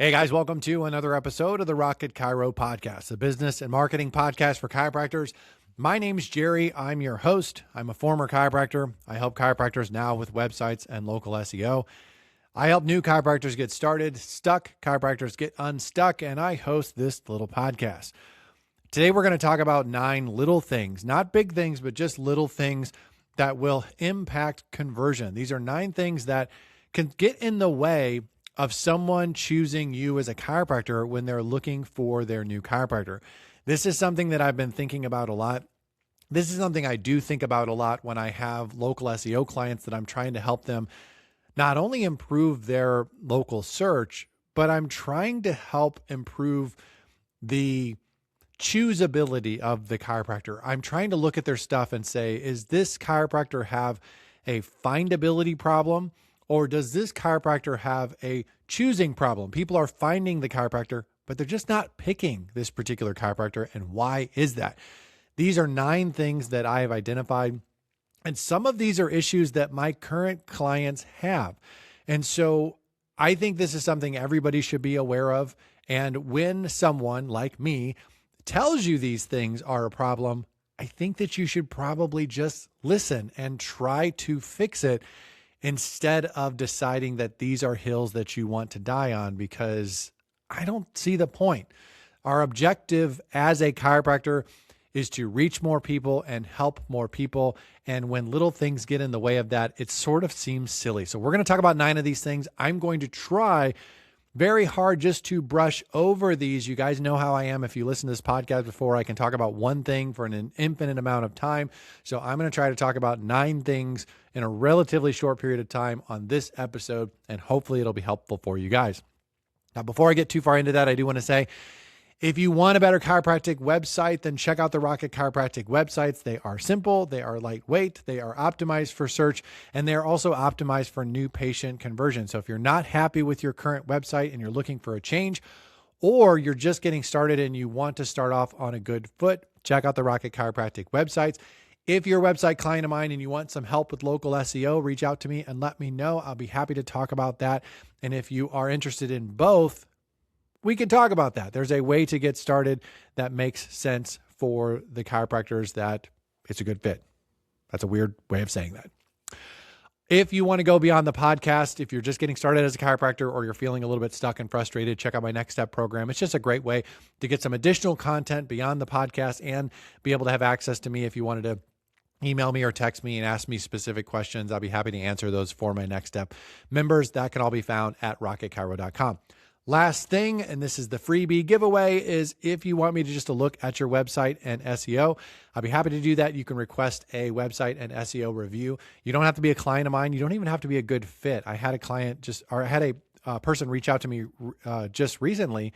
Hey guys, welcome to another episode of the Rocket Chiro Podcast, the business and marketing podcast for chiropractors. My name's Jerry. I'm your host. I'm a former chiropractor. I help chiropractors now with websites and local SEO. I help new chiropractors get started, stuck chiropractors get unstuck, and I host this little podcast. Today we're going to talk about 9 little things, not big things, but just little things that will impact conversion. These are 9 things that can get in the way of someone choosing you as a chiropractor when they're looking for their new chiropractor. This is something that I've been thinking about a lot. This is something I do think about a lot when I have local SEO clients that I'm trying to help them not only improve their local search, but I'm trying to help improve the choosability of the chiropractor. I'm trying to look at their stuff and say, is this chiropractor have a findability problem? Or does this chiropractor have a choosing problem? People are finding the chiropractor, but they're just not picking this particular chiropractor. And why is that? These are 9 things that I have identified. And some of these are issues that my current clients have. And so I think this is something everybody should be aware of. And when someone like me tells you these things are a problem, I think that you should probably just listen and try to fix it, instead of deciding that these are hills that you want to die on, because I don't see the point. Our objective as a chiropractor is to reach more people and help more people. And when little things get in the way of that, it sort of seems silly. So we're going to talk about 9 of these things. I'm going to try very hard just to brush over these. You guys know how I am. If you listen to this podcast before, I can talk about one thing for an infinite amount of time. So I'm going to try to talk about 9 things in a relatively short period of time on this episode, and hopefully it'll be helpful for you guys. Now, before I get too far into that, I do want to say, if you want a better chiropractic website, then check out the Rocket Chiropractic websites. They are simple, they are lightweight, they are optimized for search, and they are also optimized for new patient conversion. So if you're not happy with your current website and you're looking for a change, or you're just getting started and you want to start off on a good foot, check out the Rocket Chiropractic websites. If you're a website client of mine and you want some help with local SEO, reach out to me and let me know. I'll be happy to talk about that. And if you are interested in both, we can talk about that. There's a way to get started that makes sense for the chiropractors, that it's a good fit. That's a weird way of saying that. If you want to go beyond the podcast, if you're just getting started as a chiropractor or you're feeling a little bit stuck and frustrated, check out my Next Step program. It's just a great way to get some additional content beyond the podcast and be able to have access to me. If you wanted to email me or text me and ask me specific questions, I'll be happy to answer those for my Next Step members. That can all be found at rocketchiro.com. Last thing, and this is the freebie giveaway, is if you want me to just look at your website and SEO, I'll be happy to do that. You can request a website and SEO review. You don't have to be a client of mine. You don't even have to be a good fit. I had a person reach out to me just recently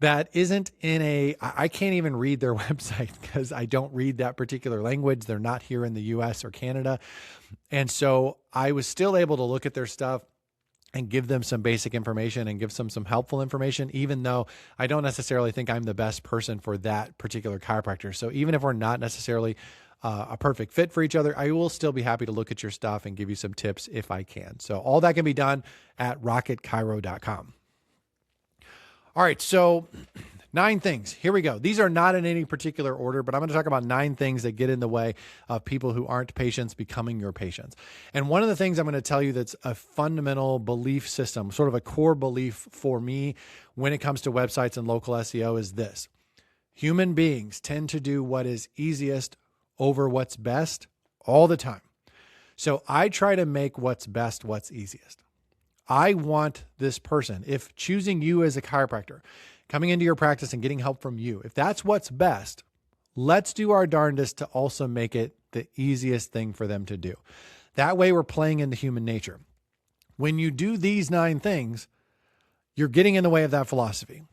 that isn't I can't even read their website because I don't read that particular language. They're not here in the US or Canada. And so I was still able to look at their stuff and give them some basic information and give them some helpful information, even though I don't necessarily think I'm the best person for that particular chiropractor. So even if we're not necessarily a perfect fit for each other, I will still be happy to look at your stuff and give you some tips if I can. So all that can be done at rocketchiro.com. All right, so 9 things. Here we go. These are not in any particular order, but I'm going to talk about 9 things that get in the way of people who aren't patients becoming your patients. And one of the things I'm going to tell you that's a fundamental belief system, sort of a core belief for me when it comes to websites and local SEO, is this: human beings tend to do what is easiest over what's best all the time. So I try to make what's best what's easiest. I want this person, if choosing you as a chiropractor, coming into your practice and getting help from you, if that's what's best, let's do our darndest to also make it the easiest thing for them to do. That way we're playing into human nature. When you do these 9 things, you're getting in the way of that philosophy.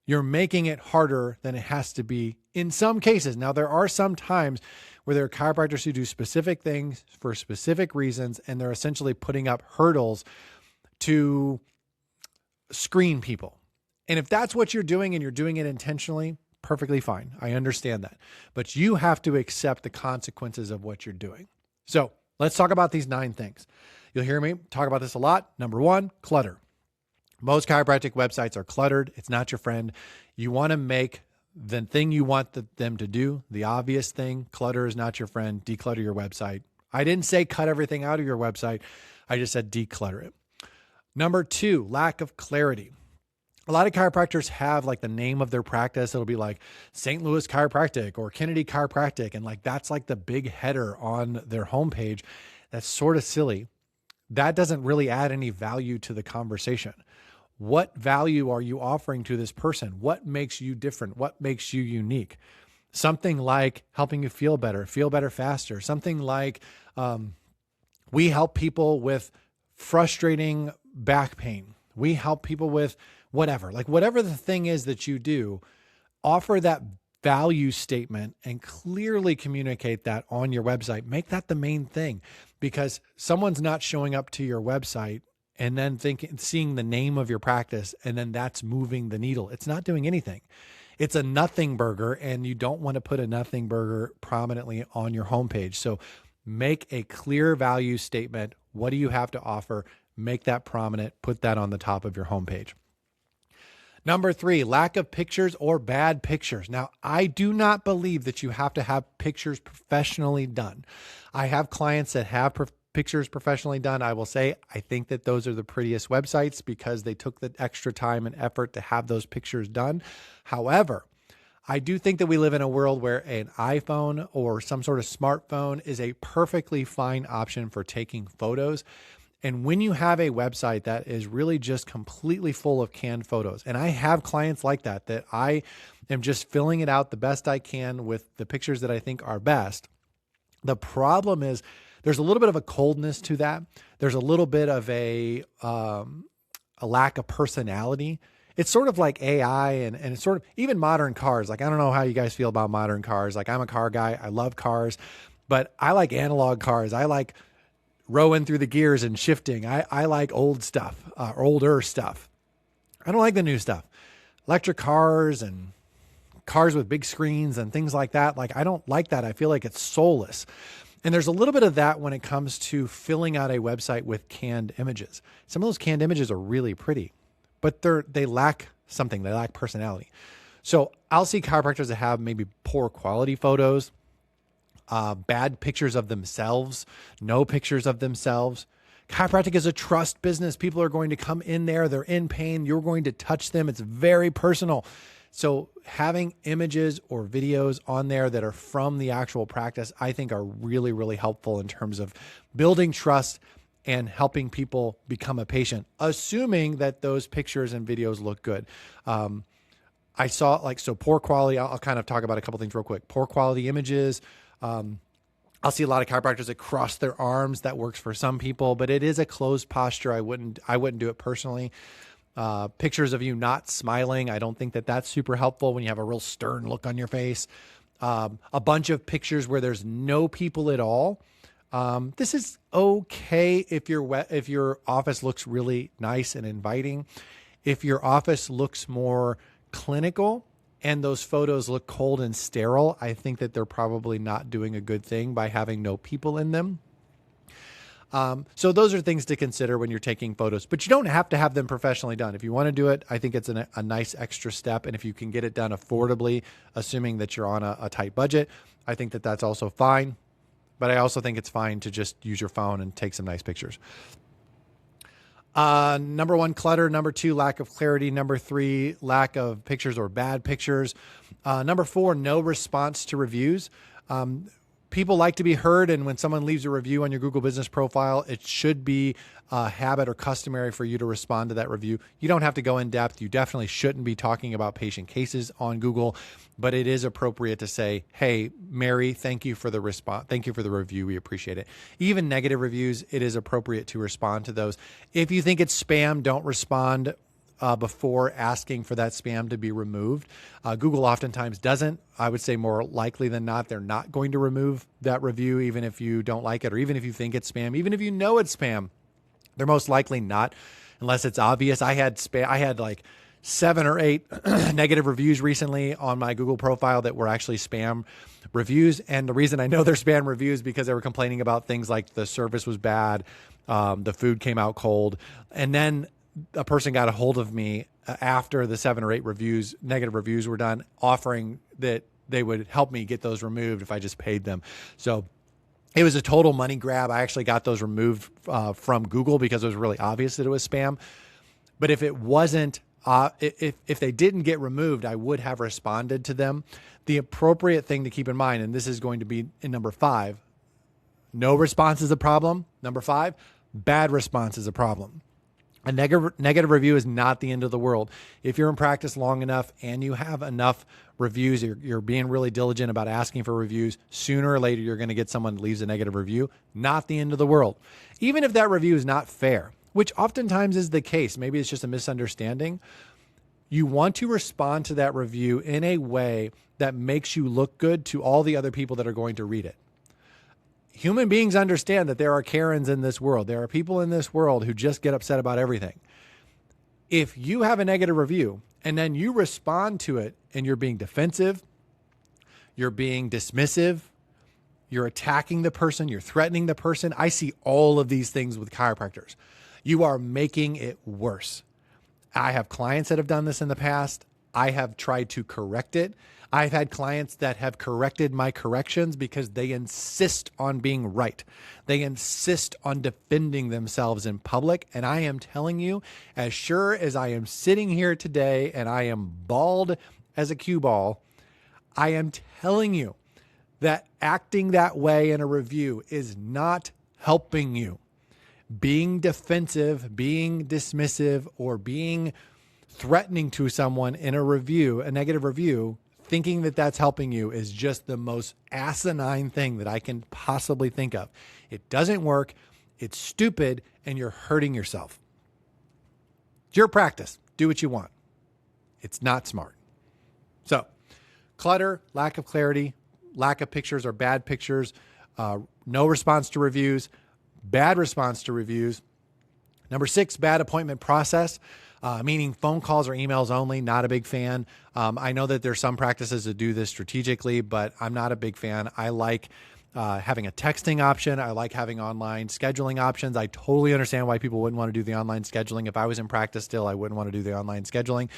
You're making it harder than it has to be in some cases. Now, there are some times where there are chiropractors who do specific things for specific reasons, and they're essentially putting up hurdles to screen people. And if that's what you're doing and you're doing it intentionally, perfectly fine. I understand that. But you have to accept the consequences of what you're doing. So let's talk about these 9 things. You'll hear me talk about this a lot. Number 1, clutter. Most chiropractic websites are cluttered. It's not your friend. You want to make the thing you want them to do, the obvious thing. Clutter is not your friend. Declutter your website. I didn't say cut everything out of your website. I just said declutter it. Number 2, lack of clarity. A lot of chiropractors have like the name of their practice. It'll be like St. Louis Chiropractic or Kennedy Chiropractic. And like, that's like the big header on their homepage. That's sort of silly. That doesn't really add any value to the conversation. What value are you offering to this person? What makes you different? What makes you unique? Something like helping you feel better faster. Something like we help people with frustrating back pain. We help people with whatever. Like whatever the thing is that you do, offer that value statement and clearly communicate that on your website. Make that the main thing, because someone's not showing up to your website and then seeing the name of your practice, and then that's moving the needle. It's not doing anything. It's a nothing burger, and you don't want to put a nothing burger prominently on your homepage. So make a clear value statement. What do you have to offer? Make that prominent. Put that on the top of your homepage. Number 3, lack of pictures or bad pictures. Now, I do not believe that you have to have pictures professionally done. I have clients that have pictures professionally done. I will say, I think that those are the prettiest websites because they took the extra time and effort to have those pictures done. However, I do think that we live in a world where an iPhone or some sort of smartphone is a perfectly fine option for taking photos. And when you have a website that is really just completely full of canned photos, and I have clients like that I am just filling it out the best I can with the pictures that I think are best. The problem is there's a little bit of a coldness to that. There's a little bit of a lack of personality. It's sort of like AI and it's sort of even modern cars. Like, I don't know how you guys feel about modern cars. Like, I'm a car guy. I love cars, but I like analog cars. I like rowing through the gears and shifting. I like old stuff, older stuff. I don't like the new stuff. Electric cars and cars with big screens and things like that. Like, I don't like that. I feel like it's soulless. And there's a little bit of that when it comes to filling out a website with canned images. Some of those canned images are really pretty, but they lack something. They lack personality. So I'll see chiropractors that have maybe poor quality photos, bad pictures of themselves, no pictures of themselves. Chiropractic is a trust business. People are going to come in there. They're in pain. You're going to touch them. It's very personal. So having images or videos on there that are from the actual practice, I think are really, really helpful in terms of building trust and helping people become a patient, assuming that those pictures and videos look good. I saw poor quality. I'll kind of talk about a couple things real quick. Poor quality images. I'll see a lot of chiropractors that cross their arms. That works for some people, but it is a closed posture. I wouldn't do it personally. Pictures of you not smiling. I don't think that that's super helpful when you have a real stern look on your face. A bunch of pictures where there's no people at all. This is okay if your office looks really nice and inviting. If your office looks more clinical and those photos look cold and sterile, I think that they're probably not doing a good thing by having no people in them. So those are things to consider when you're taking photos, but you don't have to have them professionally done. If you want to do it, I think it's a nice extra step. And if you can get it done affordably, assuming that you're on a tight budget, I think that that's also fine. But I also think it's fine to just use your phone and take some nice pictures. Number 1, clutter. Number 2, lack of clarity. Number 3, lack of pictures or bad pictures. Number 4, no response to reviews. People like to be heard, and when someone leaves a review on your Google business profile, it should be a habit or customary for you to respond to that review. You don't have to go in depth. You definitely shouldn't be talking about patient cases on Google, but it is appropriate to say, hey, Mary, thank you for the response. Thank you for the review. We appreciate it. Even negative reviews, it is appropriate to respond to those. If you think it's spam, don't respond before asking for that spam to be removed. Google oftentimes doesn't. I would say more likely than not, they're not going to remove that review, even if you don't like it, or even if you think it's spam, even if you know it's spam, they're most likely not, unless it's obvious. I had like 7 or 8 negative reviews recently on my Google profile that were actually spam reviews. And the reason I know they're spam reviews because they were complaining about things like the service was bad, the food came out cold, and then a person got a hold of me after the 7 or 8 negative reviews were done, offering that they would help me get those removed if I just paid them. So it was a total money grab. I actually got those removed from Google because it was really obvious that it was spam. But if it wasn't, if they didn't get removed, I would have responded to them. The appropriate thing to keep in mind, and this is going to be in number 5, no response is a problem. Number 5, bad response is a problem. A negative review is not the end of the world. If you're in practice long enough and you have enough reviews, you're being really diligent about asking for reviews, sooner or later you're going to get someone that leaves a negative review. Not the end of the world. Even if that review is not fair, which oftentimes is the case, maybe it's just a misunderstanding, you want to respond to that review in a way that makes you look good to all the other people that are going to read it. Human beings understand that there are Karens in this world. There are people in this world who just get upset about everything. If you have a negative review and then you respond to it and you're being defensive, you're being dismissive, you're attacking the person, you're threatening the person. I see all of these things with chiropractors. You are making it worse. I have clients that have done this in the past. I have tried to correct it. I've had clients that have corrected my corrections because they insist on being right. They insist on defending themselves in public. And I am telling you, as sure as I am sitting here today and I am bald as a cue ball, I am telling you that acting that way in a review is not helping you. Being defensive, being dismissive, or being threatening to someone in a review, a negative review, thinking that that's helping you is just the most asinine thing that I can possibly think of. It doesn't work. It's stupid, and you're hurting yourself. It's your practice. Do what you want. It's not smart. So, clutter, lack of clarity, lack of pictures or bad pictures, no response to reviews, bad response to reviews. Number 6, bad appointment process. Meaning phone calls or emails only, not a big fan. I know that there's some practices that do this strategically, but I'm not a big fan. I like having a texting option. I like having online scheduling options. I totally understand why people wouldn't want to do the online scheduling. If I was in practice still, I wouldn't want to do the online scheduling.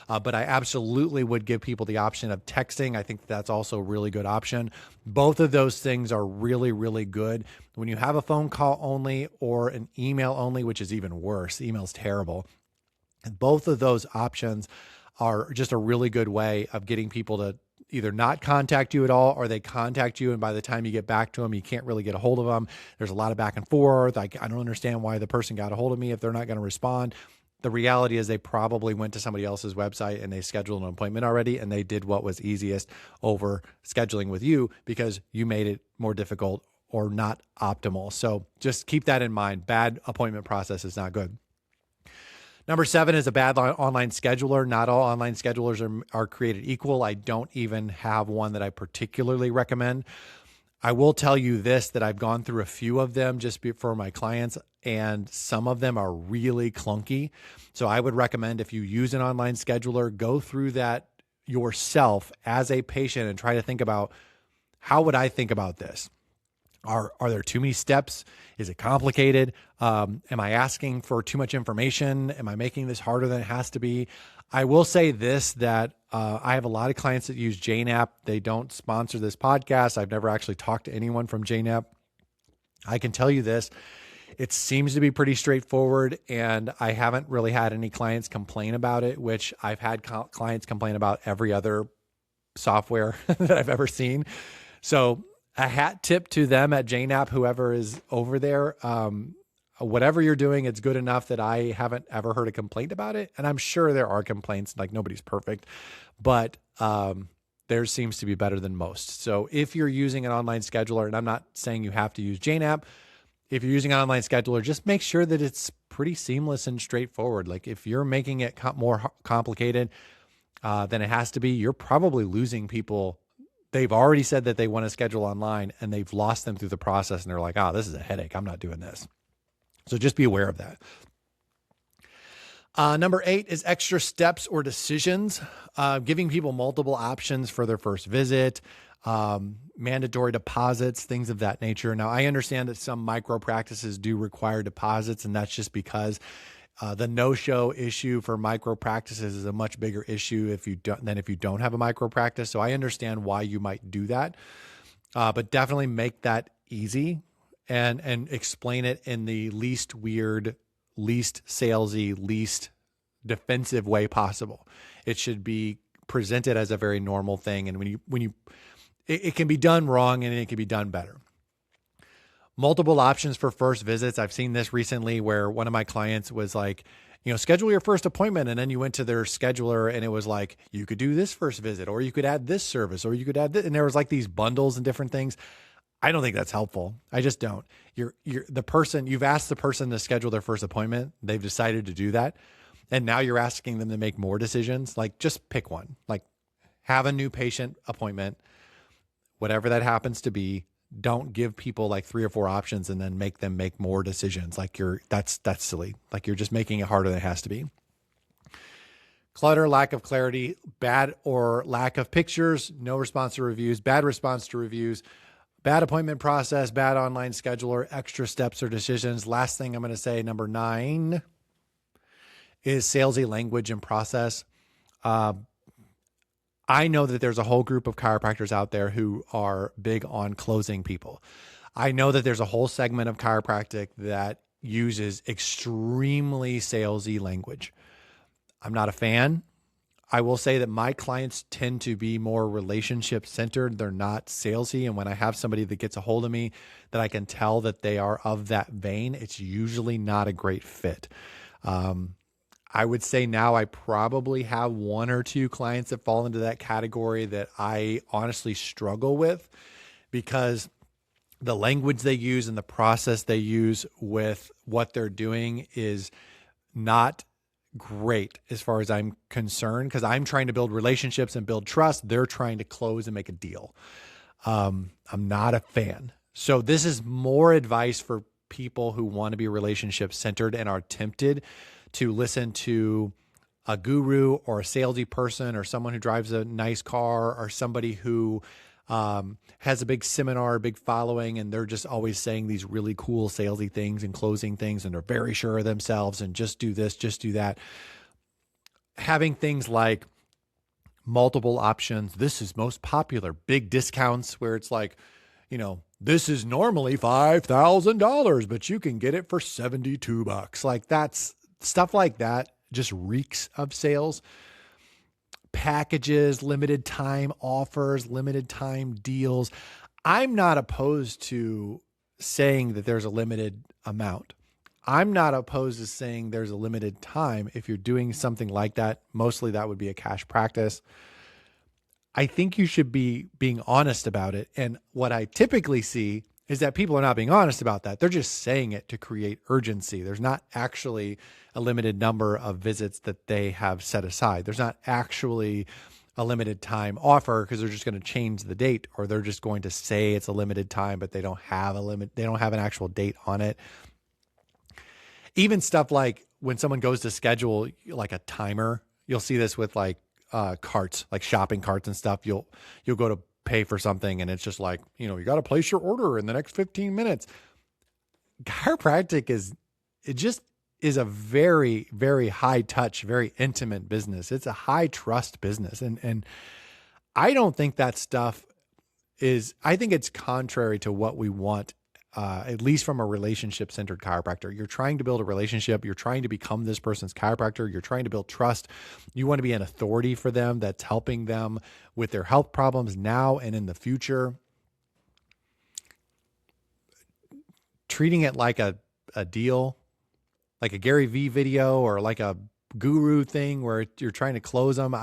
But I absolutely would give people the option of texting. I think that's also a really good option. Both of those things are really, really good. When you have a phone call only or an email only, which is even worse, email's terrible. Both of those options are just a really good way of getting people to either not contact you at all, or they contact you, and by the time you get back to them, you can't really get a hold of them. There's a lot of back and forth. I don't understand why the person got a hold of me if they're not going to respond. The reality is they probably went to somebody else's website and they scheduled an appointment already, and they did what was easiest over scheduling with you because you made it more difficult or not optimal. So just keep that in mind. Bad appointment process is not good. Number 7 is a bad online scheduler. Not all online schedulers are created equal. I don't even have one that I particularly recommend. I will tell you this, that I've gone through a few of them just for my clients, and some of them are really clunky. So I would recommend, if you use an online scheduler, go through that yourself as a patient and try to think about, how would I think about this? Are there too many steps? Is it complicated? Am I asking for too much information? Am I making this harder than it has to be? I will say this, that I have a lot of clients that use JNAP. They don't sponsor this podcast. I've never actually talked to anyone from JNAP. I can tell you this, it seems to be pretty straightforward, and I haven't really had any clients complain about it, which I've had clients complain about every other software that I've ever seen. So a hat tip to them at JNAP, whoever is over there. Whatever you're doing, it's good enough that I haven't ever heard a complaint about it. And I'm sure there are complaints, like nobody's perfect, but theirs seems to be better than most. So if you're using an online scheduler, and I'm not saying you have to use JNAP, if you're using an online scheduler, just make sure that it's pretty seamless and straightforward. Like if you're making it more complicated than it has to be, you're probably losing people. They've already said that they want to schedule online, and they've lost them through the process, and they're like, this is a headache. I'm not doing this. So just be aware of that. Number 8 is extra steps or decisions, giving people multiple options for their first visit, mandatory deposits, things of that nature. Now, I understand that some micro practices do require deposits, and that's just because The no-show issue for micro practices is a much bigger issue than if you don't have a micro practice. So I understand why you might do that, but definitely make that easy and explain it in the least weird, least salesy, least defensive way possible. It should be presented as a very normal thing, and it can be done wrong and it can be done better. Multiple options for first visits. I've seen this recently where one of my clients was like, schedule your first appointment. And then you went to their scheduler and it was like, you could do this first visit, or you could add this service, or you could add this. And there was like these bundles and different things. I don't think that's helpful. I just don't. You've asked the person to schedule their first appointment. They've decided to do that. And now you're asking them to make more decisions. Like, just pick one, like have a new patient appointment, whatever that happens to be. Don't give people like 3 or 4 options and then make them make more decisions. Like that's silly. Like, you're just making it harder than it has to be. Clutter, lack of clarity, bad or lack of pictures, no response to reviews, bad response to reviews, bad appointment process, bad online scheduler, extra steps or decisions. Last thing I'm going to say, number 9, is salesy language and process. I know that there's a whole group of chiropractors out there who are big on closing people. I know that there's a whole segment of chiropractic that uses extremely salesy language. I'm not a fan. I will say that my clients tend to be more relationship centered. They're not salesy. And when I have somebody that gets a hold of me that I can tell that they are of that vein, it's usually not a great fit. I would say now I probably have 1 or 2 clients that fall into that category that I honestly struggle with, because the language they use and the process they use with what they're doing is not great as far as I'm concerned, because I'm trying to build relationships and build trust. They're trying to close and make a deal. I'm not a fan. So this is more advice for people who want to be relationship centered and are tempted to listen to a guru or a salesy person or someone who drives a nice car or somebody who has a big seminar, a big following, and they're just always saying these really cool salesy things and closing things, and they're very sure of themselves and just do this, just do that. Having things like multiple options, this is most popular, big discounts where it's like, this is normally $5,000, but you can get it for $72. Like, that's stuff like that just reeks of sales. Packages, limited time offers, limited time deals. I'm not opposed to saying that there's a limited amount. I'm not opposed to saying there's a limited time if you're doing something like that. Mostly that would be a cash practice. I think you should be being honest about it. And what I typically see is that people are not being honest about that. They're just saying it to create urgency. There's not actually a limited number of visits that they have set aside. There's not actually a limited time offer because they're just going to change the date, or they're just going to say it's a limited time, but they don't have a limit. They don't have an actual date on it. Even stuff like when someone goes to schedule like a timer, you'll see this with like carts, like shopping carts and stuff. You'll go to pay for something and it's just like, you got to place your order in the next 15 minutes. Chiropractic is a very, very high touch, very intimate business. It's a high trust business. And I don't think that stuff I think it's contrary to what we want, at least from a relationship centered chiropractor. You're trying to build a relationship. You're trying to become this person's chiropractor. You're trying to build trust. You want to be an authority for them that's helping them with their health problems now and in the future. Treating it like a deal, like a Gary Vee video or like a guru thing where you're trying to close them.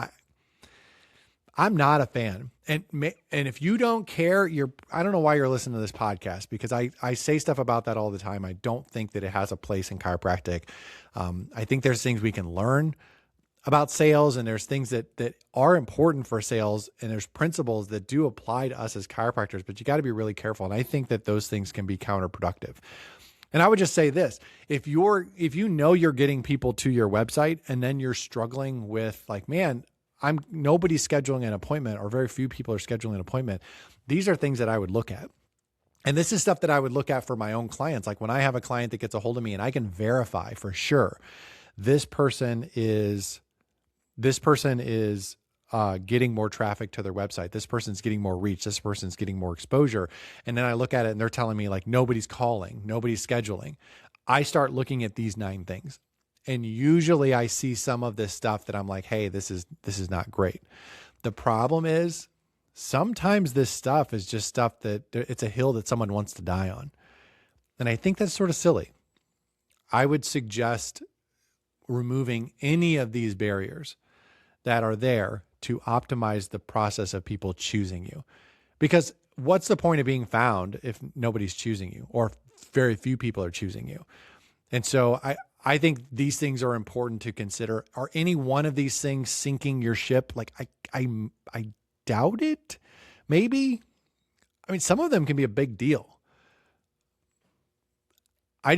I'm not a fan. And if you don't care, I don't know why you're listening to this podcast, because I say stuff about that all the time. I don't think that it has a place in chiropractic. I think there's things we can learn about sales, and there's things that are important for sales, and there's principles that do apply to us as chiropractors, but you got to be really careful. And I think that those things can be counterproductive. And I would just say this, if you know you're getting people to your website and then you're struggling with like, man, nobody's scheduling an appointment, or very few people are scheduling an appointment. These are things that I would look at. And this is stuff that I would look at for my own clients. Like when I have a client that gets a hold of me and I can verify for sure this person is getting more traffic to their website. This person's getting more reach. This person's getting more exposure. And then I look at it and they're telling me like, nobody's calling, nobody's scheduling. I start looking at these 9 things. And usually I see some of this stuff that I'm like, hey, this is not great. The problem is sometimes this stuff is just stuff that it's a hill that someone wants to die on. And I think that's sort of silly. I would suggest removing any of these barriers that are there to optimize the process of people choosing you. Because what's the point of being found if nobody's choosing you or very few people are choosing you? And so I think these things are important to consider. Are any one of these things sinking your ship? Like I doubt it. Maybe. I mean, some of them can be a big deal. I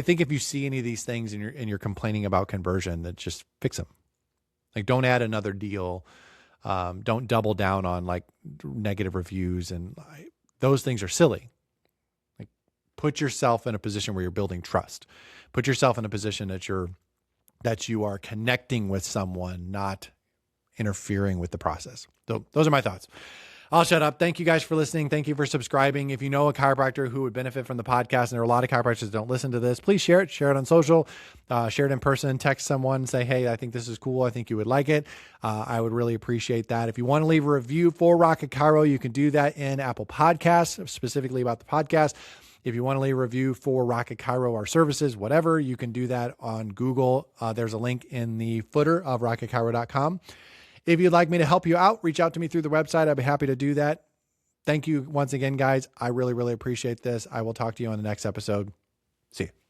think if you see any of these things and you're complaining about conversion, then just fix them. Like, don't add another deal. Don't double down on like negative reviews, and those things are silly. Like, put yourself in a position where you're building trust. Put yourself in a position that you are connecting with someone, not interfering with the process. So those are my thoughts. I'll shut up. Thank you guys for listening. Thank you for subscribing. If you know a chiropractor who would benefit from the podcast, and there are a lot of chiropractors that don't listen to this, please share it on social, share it in person, text someone, say, hey, I think this is cool. I think you would like it. I would really appreciate that. If you want to leave a review for Rocket Chiro, you can do that in Apple Podcasts, specifically about the podcast. If you want to leave a review for Rocket Chiro, our services, whatever, you can do that on Google. There's a link in the footer of rocketchiro.com. If you'd like me to help you out, reach out to me through the website. I'd be happy to do that. Thank you once again, guys. I really, really appreciate this. I will talk to you on the next episode. See you.